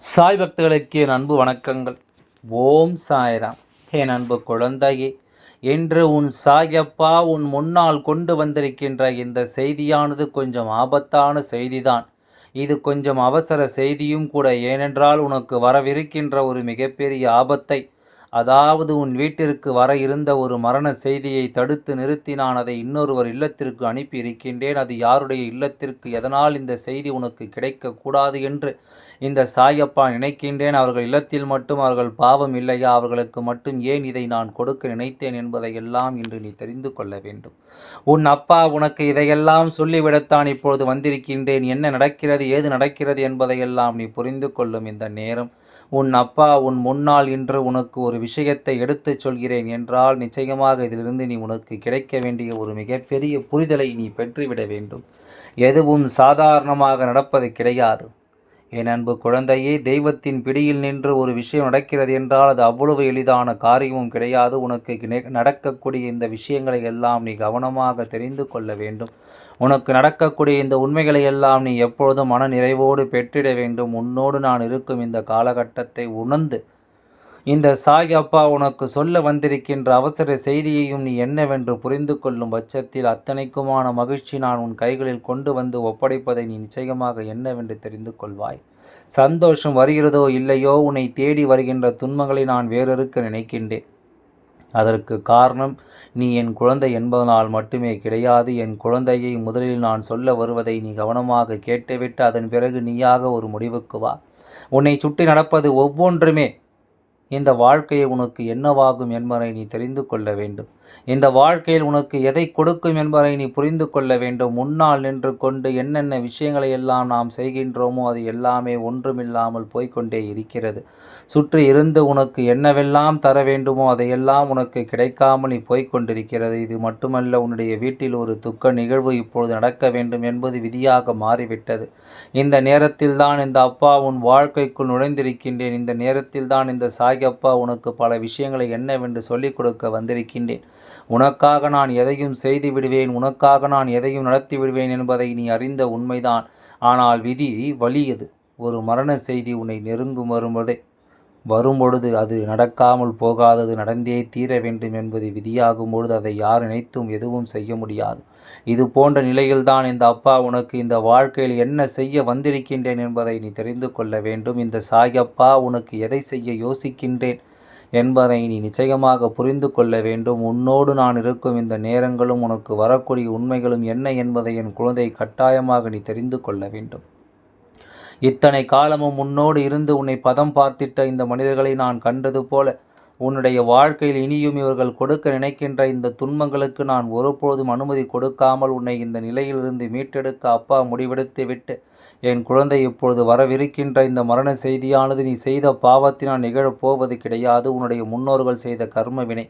சாய் பக்தர்களுக்கு என் அன்பு வணக்கங்கள். ஓம் சாய்ராம். என் அன்பு குழந்தையே, இன்று உன் சாயப்பா உன் முன்னால் கொண்டு வந்திருக்கின்ற இந்த செய்தியானது கொஞ்சம் ஆபத்தான செய்திதான். இது கொஞ்சம் அவசர செய்தியும் கூட. ஏனென்றால் உனக்கு வரவிருக்கின்ற ஒரு மிகப்பெரிய ஆபத்தை, அதாவது உன் வீட்டிற்கு வர இருந்த ஒரு மரண செய்தியை தடுத்து நிறுத்தி நான் அதை இன்னொருவர் இல்லத்திற்கு அனுப்பி இருக்கின்றேன். அது யாருடைய இல்லத்திற்கு, எதனால் இந்த செய்தி உனக்கு கிடைக்கக்கூடாது என்று இந்த சாயப்பா நினைக்கின்றேன். அவர்கள் இல்லத்தில் மட்டும் அவர்கள் பாவம் இல்லையா? அவர்களுக்கு மட்டும் ஏன் இதை நான் கொடுக்க நினைத்தேன் என்பதை எல்லாம் இன்று நீ தெரிந்து கொள்ள வேண்டும். உன் அப்பா உனக்கு இதையெல்லாம் சொல்லிவிடத்தான் இப்பொழுது வந்திருக்கின்றேன். என்ன நடக்கிறது, ஏது நடக்கிறது என்பதையெல்லாம் நீ புரிந்து கொள்ளும் இந்த நேரம். உன் அப்பா உன் முன்னால் இன்று உனக்கு ஒரு விஷயத்தை எடுத்துச் சொல்கிறேன் என்றால் நிச்சயமாக இதிலிருந்து நீ உனக்கு கிடைக்க வேண்டிய ஒரு மிகப்பெரிய புரிதலை நீ பெற்றுவிட வேண்டும். எதுவும் சாதாரணமாக நடப்பது கிடையாது. என் அன்பு குழந்தையே, தெய்வத்தின் பிடியில் நின்று ஒரு விஷயம் நடக்கிறது என்றால் அது அவ்வளவு எளிதான காரியமும் கிடையாது. உனக்கு நடக்கக்கூடிய இந்த விஷயங்களை எல்லாம் நீ கவனமாக தெரிந்து கொள்ள வேண்டும். உனக்கு நடக்கக்கூடிய இந்த உண்மைகளை எல்லாம் நீ எப்பொழுதும் மன நிறைவோடு பெற்றிட வேண்டும். உன்னோடு நான் இருக்கும் இந்த காலகட்டத்தை உணர்ந்து இந்த சாய் அப்பா உனக்கு சொல்ல வந்திருக்கின்ற அவசர செய்தியையும் நீ என்னவென்று புரிந்து கொள்ளும் பட்சத்தில் அத்தனைக்குமான மகிழ்ச்சி நான் உன் கைகளில் கொண்டு வந்து ஒப்படைப்பதை நீ நிச்சயமாக என்னவென்று தெரிந்து கொள்வாய். சந்தோஷம் வருகிறதோ இல்லையோ, உன்னை தேடி வருகின்ற துன்பங்களை நான் வேறறுக்க நினைக்கின்றேன். அதற்கு காரணம் நீ என் குழந்தை என்பதனால் மட்டுமே கிடையாது. என் குழந்தையை முதலில் நான் சொல்ல வருவதை நீ கவனமாக கேட்டுவிட்டு அதன் பிறகு நீயாக ஒரு முடிவுக்கு வா. உன்னை சுற்றி நடப்பது ஒவ்வொன்றுமே இந்த வாழ்க்கையை உனக்கு என்னவாகும் என்பதை நீ தெரிந்து கொள்ள வேண்டும். இந்த வாழ்க்கையில் உனக்கு எதை கொடுக்கும் என்பதை நீ புரிந்து கொள்ள வேண்டும். முன்னால் நின்று கொண்டு என்னென்ன விஷயங்களை எல்லாம் நாம் செய்கின்றோமோ அது எல்லாமே ஒன்றுமில்லாமல் போய்கொண்டே இருக்கிறது. சுற்றி இருந்து உனக்கு என்னவெல்லாம் தர வேண்டுமோ அதையெல்லாம் உனக்கு கிடைக்காமல் நீ போய்கொண்டிருக்கிறது. இது மட்டுமல்ல, உன்னுடைய வீட்டில் ஒரு துக்க நிகழ்வு இப்பொழுது நடக்க வேண்டும் என்பது விதியாக மாறிவிட்டது. இந்த நேரத்தில் தான் இந்த அப்பா உன் வாழ்க்கைக்குள் நுழைந்திருக்கின்றேன். இந்த நேரத்தில் தான் இந்த சாயப்பா உனக்கு பல விஷயங்களை என்னவென்று சொல்லிக் கொடுக்க வந்திருக்கின்றேன். உனக்காக நான் எதையும் செய்து விடுவேன், உனக்காக நான் எதையும் நடத்தி விடுவேன் என்பதை நீ அறிந்த உண்மைதான். ஆனால் விதி வலியது. ஒரு மரண செய்தி உன்னை நெருங்கும் வரும்பொழுது அது நடக்காமல் போகாதது, நடந்தே தீர வேண்டும் என்பது விதியாகும் பொழுது அதை யார் நினைத்தும் எதுவும் செய்ய முடியாது. இது போன்ற நிலையில்தான் இந்த அப்பா உனக்கு இந்த வாழ்க்கையில் என்ன செய்ய வந்திருக்கின்றேன் என்பதை நீ தெரிந்து கொள்ள வேண்டும். இந்த சாயப்பா உனக்கு எதை செய்ய யோசிக்கின்றேன் என்பதை நீ நிச்சயமாக புரிந்து கொள்ள வேண்டும். உன்னோடு நான் இருக்கும் இந்த நேரங்களும் உனக்கு வரக்கூடிய உண்மைகளும் என்ன என்பதை என் குழந்தை கட்டாயமாக நீ தெரிந்து கொள்ள வேண்டும். இத்தனை காலமும் உன்னோடு இருந்து உன்னை பதம் பார்த்திட்ட இந்த மனிதர்களை நான் கண்டது போல உன்னுடைய வாழ்க்கையில் இனியும் இவர்கள் கொடுக்க நினைக்கின்ற இந்த துன்பங்களுக்கு நான் ஒருபொழுதும் அனுமதி கொடுக்காமல் உன்னை இந்த நிலையிலிருந்து மீட்டெடுக்க அப்பா முடிவெடுத்து விட்டு என் குழந்தை இப்பொழுது வரவிருக்கின்ற இந்த மரண செய்தியானது நீ செய்த பாவத்தினால் நிகழப்போவது கிடையாது. உன்னுடைய முன்னோர்கள் செய்த கர்ம வினை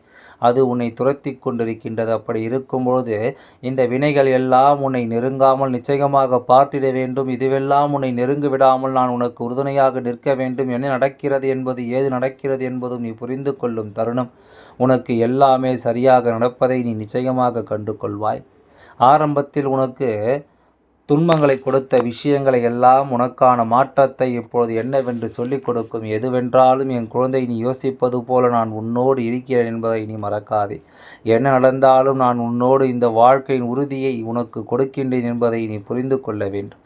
அது உன்னை துரத்தி கொண்டிருக்கின்றது. அப்படி இருக்கும்பொழுது இந்த வினைகள் எல்லாம் உன்னை நெருங்காமல் நிச்சயமாக பார்த்திட வேண்டும். இதுவெல்லாம் உன்னை நெருங்கி விடாமல் நான் உனக்கு உறுதுணையாக நிற்க வேண்டும். என்ன நடக்கிறது என்பது, ஏது நடக்கிறது என்பதும் நீ புரிந்து கொள்ளும் தருணம் உனக்கு எல்லாமே சரியாக நடப்பதை நீ நிச்சயமாக கண்டு கொள்வாய். ஆரம்பத்தில் உனக்கு துன்பங்களை கொடுத்த விஷயங்களை எல்லாம் உனக்கான மாற்றத்தை இப்பொழுது என்னவென்று சொல்லிக் கொடுக்கும். எதுவென்றாலும் என் குழந்தை, நீ யோசிப்பது போல நான் உன்னோடு இருக்கிறேன் என்பதை நீ மறக்காதே. என்ன நடந்தாலும் நான் உன்னோடு இந்த வாழ்க்கையின் உறுதியை உனக்கு கொடுக்கின்றேன் என்பதை நீ புரிந்து கொள்ள வேண்டும்.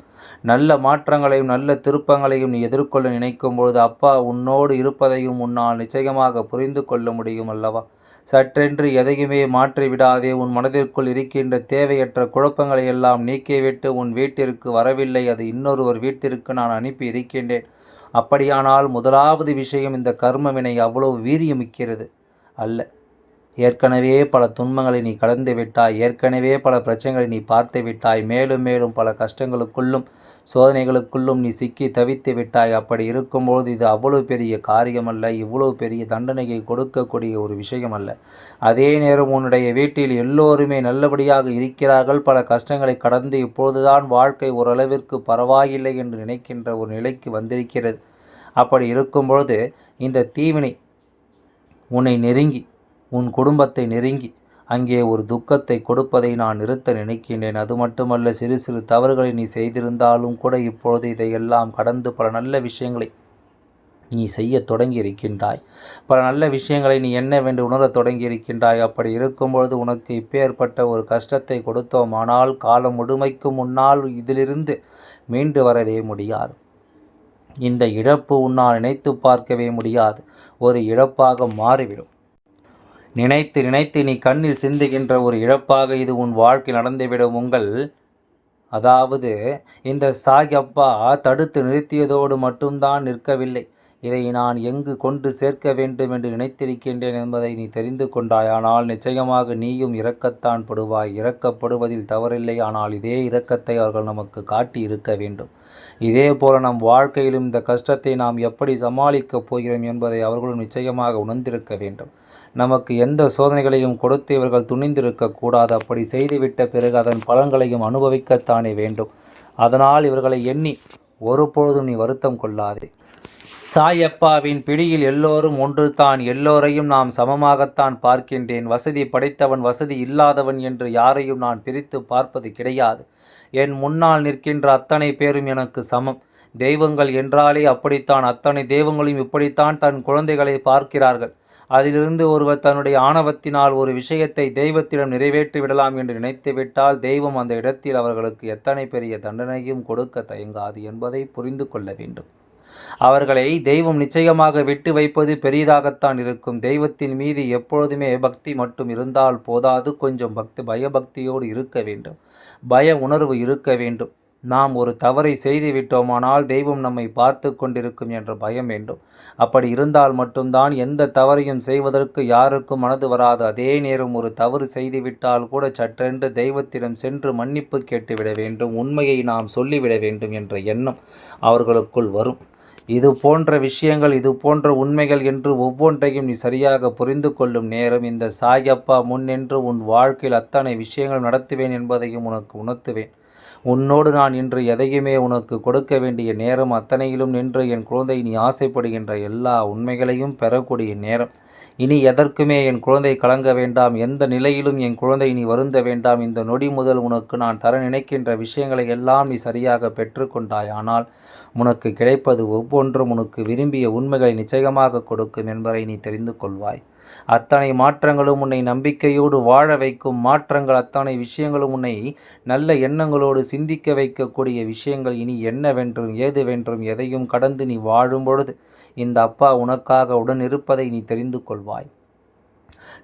நல்ல மாற்றங்களையும் நல்ல திருப்பங்களையும் நீ எதிர்கொள்ள நினைக்கும் பொழுது அப்பா உன்னோடு இருப்பதையும் உன்னால் நிச்சயமாக புரிந்து கொள்ள முடியும் அல்லவா? சற்றென்று எதையுமே மாற்றிவிடாதே. உன் மனதிற்குள் இருக்கின்ற தேவையற்ற குழப்பங்களை எல்லாம் நீக்கிவிட்டு உன் வீட்டிற்கு வரவில்லை, அது இன்னொருவர் வீட்டிற்கு நான் அனுப்பி இருக்கின்றேன். அப்படியானால் முதலாவது விஷயம், இந்த கர்ம வினை அவ்வளவு வீரியமிக்கிறது அல்ல. ஏற்கனவே பல துன்பங்களை நீ கடந்து விட்டாய். ஏற்கனவே பல பிரச்சனைகளை நீ பார்த்து விட்டாய். மேலும் மேலும் பல கஷ்டங்களுக்குள்ளும் சோதனைகளுக்குள்ளும் நீ சிக்கி தவித்து விட்டாய். அப்படி இருக்கும்போது இது அவ்வளவு பெரிய காரியமல்ல, இவ்வளவு பெரிய தண்டனையை கொடுக்கக்கூடிய ஒரு விஷயம் அல்ல. அதே நேரம் உன்னுடைய வீட்டில் எல்லோருமே நல்லபடியாக இருக்கிறார்கள். பல கஷ்டங்களை கடந்து இப்பொழுதுதான் வாழ்க்கை ஓரளவிற்கு பரவாயில்லை என்று நினைக்கின்ற ஒரு நிலைக்கு வந்திருக்கிறது. அப்படி இருக்கும்பொழுது இந்த தீவினை உன்னை நெருங்கி, உன் குடும்பத்தை நெருங்கி அங்கே ஒரு துக்கத்தை கொடுப்பதை நான் நிறுத்த நினைக்கின்றேன். அது மட்டுமல்ல, சிறு சிறு தவறுகளை நீ செய்திருந்தாலும் கூட இப்பொழுது இதையெல்லாம் கடந்து பல நல்ல விஷயங்களை நீ செய்ய தொடங்கி இருக்கின்றாய். பல நல்ல விஷயங்களை நீ என்னவென்று உணரத் தொடங்கி இருக்கின்றாய். அப்படி இருக்கும்பொழுது உனக்கு இப்பேற்பட்ட ஒரு கஷ்டத்தை கொடுத்தோம், ஆனால் காலம் முழுமைக்கும் முன்னால் இதிலிருந்து மீண்டு வரவே முடியாது. இந்த இழப்பு உன்னால் நினைத்து பார்க்கவே முடியாது. ஒரு இழப்பாக மாறிவிடும். நினைத்து நினைத்து நீ கண்ணில் சிந்துகின்ற ஒரு இழப்பாக இது உன் வாழ்க்கை நடந்துவிடும். அதாவது இந்த சாய் அப்பா தடுத்து நிறுத்தியதோடு மட்டும்தான் நிற்கவில்லை. இதை நான் எங்கு கொண்டு சேர்க்க வேண்டும் என்று நினைத்திருக்கின்றேன் என்பதை நீ தெரிந்து கொண்டாய். ஆனால் நிச்சயமாக நீயும் இறக்கத்தான் படுவாய். இறக்கப்படுவதில் தவறில்லை. ஆனால் இதே இரக்கத்தை அவர்கள் நமக்கு காட்டி இருக்க வேண்டும். இதே போல நம் வாழ்க்கையிலும் இந்த கஷ்டத்தை நாம் எப்படி சமாளிக்கப் போகிறோம் என்பதை அவர்களும் நிச்சயமாக உணர்ந்திருக்க வேண்டும். நமக்கு எந்த சோதனைகளையும் கொடுத்து இவர்கள் துணிந்திருக்கக்கூடாது. அப்படி செய்துவிட்ட பிறகு அதன் பலன்களையும் அனுபவிக்கத்தானே வேண்டும். அதனால் இவர்களை எண்ணி ஒருபொழுதும் நீ வருத்தம் கொள்ளாதே. சாயப்பாவின் பிடியில் எல்லோரும் ஒன்று தான். எல்லோரையும் நாம் சமமாகத்தான் பார்க்கின்றேன். வசதி படைத்தவன் வசதி இல்லாதவன் என்று யாரையும் நான் பிரித்து பார்ப்பது கிடையாது. என் முன்னால் நிற்கின்ற அத்தனை பேரும் எனக்கு சமம். தெய்வங்கள் என்றாலே அப்படித்தான். அத்தனை தெய்வங்களும் இப்படித்தான் தன் குழந்தைகளை பார்க்கிறார்கள். அதிலிருந்து ஒருவர் தன்னுடைய ஆணவத்தினால் ஒரு விஷயத்தை தெய்வத்திடம் நிறைவேற்றி விடலாம் என்று நினைத்துவிட்டால் தெய்வம் அந்த இடத்தில் அவர்களுக்கு எத்தனை பெரிய தண்டனையும் கொடுக்க தயங்காது என்பதை புரிந்து கொள்ள வேண்டும். அவர்களை தெய்வம் நிச்சயமாக விட்டு வைப்பது பெரிதாகத்தான் இருக்கும். தெய்வத்தின் மீது எப்பொழுதுமே பக்தி மட்டும் இருந்தால் போதாது, கொஞ்சம் பயபக்தியோடு இருக்க வேண்டும். பய உணர்வு இருக்க வேண்டும். நாம் ஒரு தவறை செய்து விட்டோமானால் தெய்வம் நம்மை பார்த்து கொண்டிருக்கும் என்ற பயம் வேண்டும். அப்படி இருந்தால் மட்டும்தான் எந்த தவறையும் செய்வதற்கு யாருக்கும் மனது வராது. அதே நேரம் ஒரு தவறு செய்துவிட்டால் கூட சற்றென்று தெய்வத்திடம் சென்று மன்னிப்பு கேட்டுவிட வேண்டும், உண்மையை நாம் சொல்லிவிட வேண்டும் என்ற எண்ணம் அவர்களுக்குள் வரும். இது போன்ற விஷயங்கள், இது போன்ற உண்மைகள் என்று ஒவ்வொன்றையும் நீ சரியாக புரிந்து கொள்ளும் நேரம் இந்த சாயப்பா முன்னின்று உன் வாழ்க்கையில் அத்தனை விஷயங்கள் நடத்துவேன் என்பதையும் உனக்கு உணர்த்துவேன். உன்னோடு நான் இன்று எதையுமே உனக்கு கொடுக்க வேண்டிய நேரம். அத்தனையிலும் நின்று என் குழந்தை நீ ஆசைப்படுகின்ற எல்லா உண்மைகளையும் பெறக்கூடிய நேரம். இனி எதற்குமே என் குழந்தை கலங்க வேண்டாம். எந்த நிலையிலும் என் குழந்தை நீ வருந்த வேண்டாம். இந்த நொடி முதல் உனக்கு நான் தர நினைக்கின்ற விஷயங்களை எல்லாம் நீ சரியாக பெற்றுக்கொண்டாய். ஆனால் உனக்கு கிடைப்பது ஒவ்வொன்றும் உனக்கு விரும்பிய உண்மைகளை நிச்சயமாக கொடுக்கும் என்பதை நீ தெரிந்து கொள்வாய். அத்தனை மாற்றங்களும் உன்னை நம்பிக்கையோடு வாழ வைக்கும் மாற்றங்கள். அத்தனை விஷயங்களும் உன்னை நல்ல எண்ணங்களோடு சிந்திக்க வைக்கக்கூடிய விஷயங்கள். இனி என்னவென்றும் ஏதுவென்றும் எதையும் கடந்து நீ வாழும் பொழுது இந்த அப்பா உனக்காக உடன் இருப்பதை நீ தெரிந்து கொள்வாய்.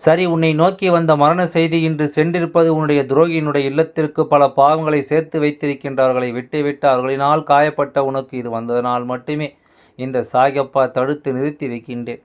சரி, உன்னை நோக்கி வந்த மரண செய்தி இன்று சென்றிருப்பது உன்னுடைய துரோகியினுடைய இல்லத்திற்கு பல பாவங்களை சேர்த்து வைத்திருக்கின்றவர்களை விட்டுவிட்டு அவர்களினால் காயப்பட்ட உனக்கு இது வந்ததனால் மட்டுமே இந்த சாயப்பா தடுத்து நிறுத்தி வைக்கின்றேன்.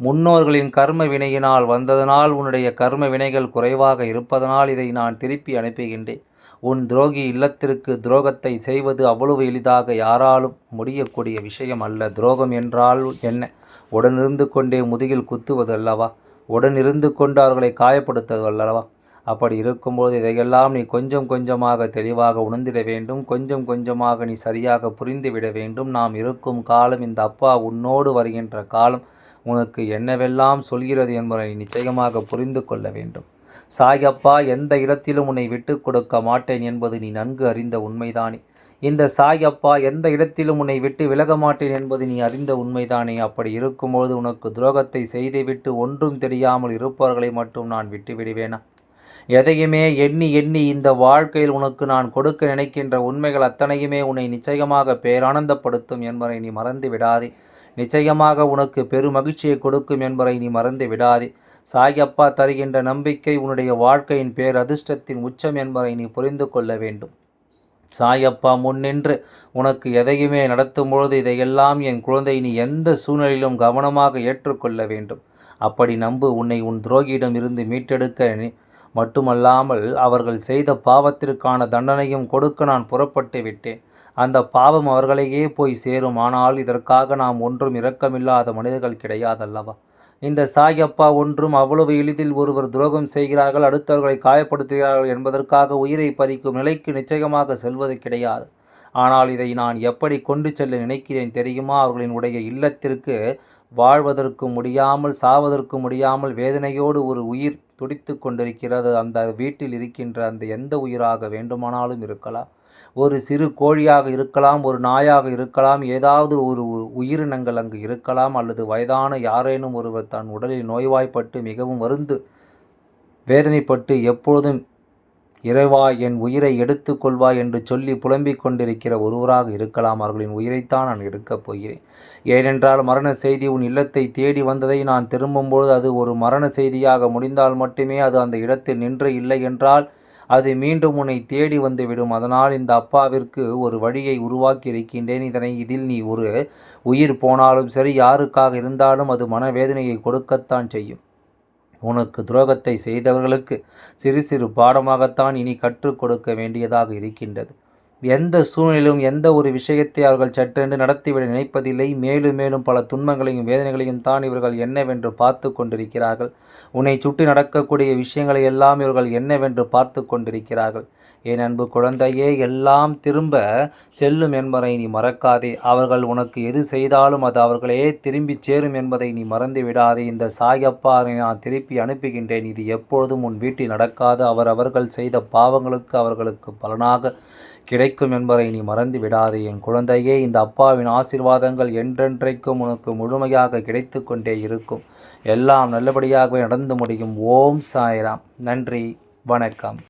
முன்னோர்களின் கர்ம வினையினால் வந்ததனால் உன்னுடைய கர்ம வினைகள் குறைவாக இருப்பதனால் இதை நான் திருப்பி அனுப்புகின்றேன். உன் துரோகி இல்லத்திற்கு துரோகத்தை செய்வது அவ்வளவு எளிதாக யாராலும் முடியக்கூடிய விஷயம் அல்ல. துரோகம் என்றால் என்ன? உடனிருந்து கொண்டே முதுகில் குத்துவது அல்லவா? உடனிருந்து கொண்டு அவர்களை காயப்படுத்துவது அல்லவா? அப்படி இருக்கும்போது இதையெல்லாம் நீ கொஞ்சம் கொஞ்சமாக தெளிவாக உணர்ந்திட வேண்டும். கொஞ்சம் கொஞ்சமாக நீ சரியாக புரிந்துவிட வேண்டும். நாம் இருக்கும் காலம், இந்த அப்பா உன்னோடு வருகின்ற காலம் உனக்கு என்னவெல்லாம் சொல்கிறது என்பதை நிச்சயமாக புரிந்து கொள்ள வேண்டும். சாயப்பா எந்த இடத்திலும் உன்னை விட்டு கொடுக்க மாட்டேன் என்பது நீ நன்கு அறிந்த உண்மைதானே. இந்த சாயப்பா எந்த இடத்திலும் உன்னை விட்டு விலக மாட்டேன் என்பது நீ அறிந்த உண்மைதானே. அப்படி இருக்கும்போது உனக்கு துரோகத்தை செய்துவிட்டு ஒன்றும் தெரியாமல் இருப்பவர்களை மட்டும் நான் விட்டு விடுவேனா? எதையுமே எண்ணி எண்ணி இந்த வாழ்க்கையில் உனக்கு நான் கொடுக்க நினைக்கின்ற உண்மைகள் அத்தனையுமே உன்னை நிச்சயமாக பேரானந்தப்படுத்தும் என்பதை நீ மறந்து விடாதே. நிச்சயமாக உனக்கு பெருமகிழ்ச்சியை கொடுக்கும் என்பதை நீ மறந்து விடாதே. சாயப்பா தருகின்ற நம்பிக்கை உன்னுடைய வாழ்க்கையின் பேரதிர்ஷ்டத்தின் உச்சம் என்பதை நீ புரிந்து கொள்ள வேண்டும். சாயப்பா முன்னின்று உனக்கு எதையுமே நடத்தும் பொழுது இதையெல்லாம் என் குழந்தை நீ எந்த சூழ்நிலையிலும் கவனமாக ஏற்றுக்கொள்ள வேண்டும். அப்படி நம்பு. உன்னை உன் துரோகியிடம் இருந்து மீட்டெடுக்க மட்டுமல்லாமல் அவர்கள் செய்த பாவத்திற்கான தண்டனையும் கொடுக்க நான் புறப்பட்டு விட்டேன். அந்த பாவம் அவர்களையே போய் சேரும். ஆனால் இதற்காக நாம் ஒன்றும் இரக்கமில்லாத மனிதர்கள் கிடையாதல்லவா? இந்த சாயப்பா ஒன்றும் அவ்வளவு எளிதில் ஒருவர் துரோகம் செய்கிறார்கள், அடுத்தவர்களை காயப்படுத்துகிறார்கள் என்பதற்காக உயிரை பதிக்கும் நிலைக்கு நிச்சயமாக செல்வது கிடையாது. ஆனால் இதை நான் எப்படி கொண்டு செல்ல நினைக்கிறேன் தெரியுமா? அவர்களின் உடைய இல்லத்திற்கு வாழ்வதற்கு முடியாமல், சாவதற்கு முடியாமல் வேதனையோடு ஒரு உயிர் துடித்து கொண்டிருக்கிறது. அந்த வீட்டில் இருக்கின்ற அந்த எந்த உயிராக வேண்டுமானாலும் இருக்கலாம். ஒரு சிறு கோழியாக இருக்கலாம், ஒரு நாயாக இருக்கலாம், ஏதாவது ஒரு உயிரினங்கள் அங்கு இருக்கலாம், அல்லது வயதான யாரேனும் ஒருவர் தன் உடலில் நோய்வாய்ப்பட்டு மிகவும் வேதனைப்பட்டு எப்பொழுதும் இறைவா என் உயிரை எடுத்துக் கொள்வாய் என்று சொல்லி புலம்பிக் கொண்டிருக்கிற ஒருவராக இருக்கலாம். அவர்களின் உயிரைத்தான் நான் எடுக்கப் போகிறேன். ஏனென்றால் மரண செய்தி உன் இல்லத்தை தேடி வந்ததை நான் திரும்பும்பொழுது அது ஒரு மரண செய்தியாக முடிந்தால் மட்டுமே அது அந்த இடத்தில் நின்று, இல்லை என்றால் அது மீண்டும் உன்னை தேடி வந்துவிடும். அதனால் இந்த அப்பாவிற்கு ஒரு வழியை உருவாக்கி இருக்கின்றேன். இதில் நீ ஒரு உயிர் போனாலும் சரி, யாருக்காக இருந்தாலும் அது மனவேதனையை கொடுக்கத்தான் செய்யும். உனக்கு துரோகத்தை செய்தவர்களுக்கு சிறு சிறு பாடமாகத்தான் இனி கற்றுக் கொடுக்க வேண்டியதாக இருக்கின்றது. எந்த சூழ்நிலையிலும் எந்த ஒரு விஷயத்தை அவர்கள் சட்டென்று நடத்திவிட நினைப்பதில்லை. மேலும் மேலும் பல துன்பங்களையும் வேதனைகளையும் தான் இவர்கள் என்னவென்று பார்த்து கொண்டிருக்கிறார்கள். உன்னை சுற்றி நடக்கக்கூடிய விஷயங்களை எல்லாம் இவர்கள் என்னவென்று பார்த்து கொண்டிருக்கிறார்கள். என் அன்பு குழந்தையே, எல்லாம் திரும்ப செல்லும் என்பதை நீ மறக்காதே. அவர்கள் உனக்கு எது செய்தாலும் அது அவர்களே திரும்பி சேரும் என்பதை நீ மறந்து விடாதே. இந்த சாயப்பா நான் திருப்பி அனுப்புகின்றேன். இது எப்பொழுதும் உன் வீட்டில் நடக்காது. அவர்கள் செய்த பாவங்களுக்கு அவர்களுக்கு பலனாக கிடைக்கும் என்பதை நீ மறந்து விடாதே. என் குழந்தையே, இந்த அப்பாவின் ஆசீர்வாதங்கள் என்றென்றைக்கும் உனக்கு முழுமையாக கிடைத்து கொண்டே இருக்கும். எல்லாம் நல்லபடியாகவே நடந்து முடியும். ஓம் சாய்ராம். நன்றி, வணக்கம்.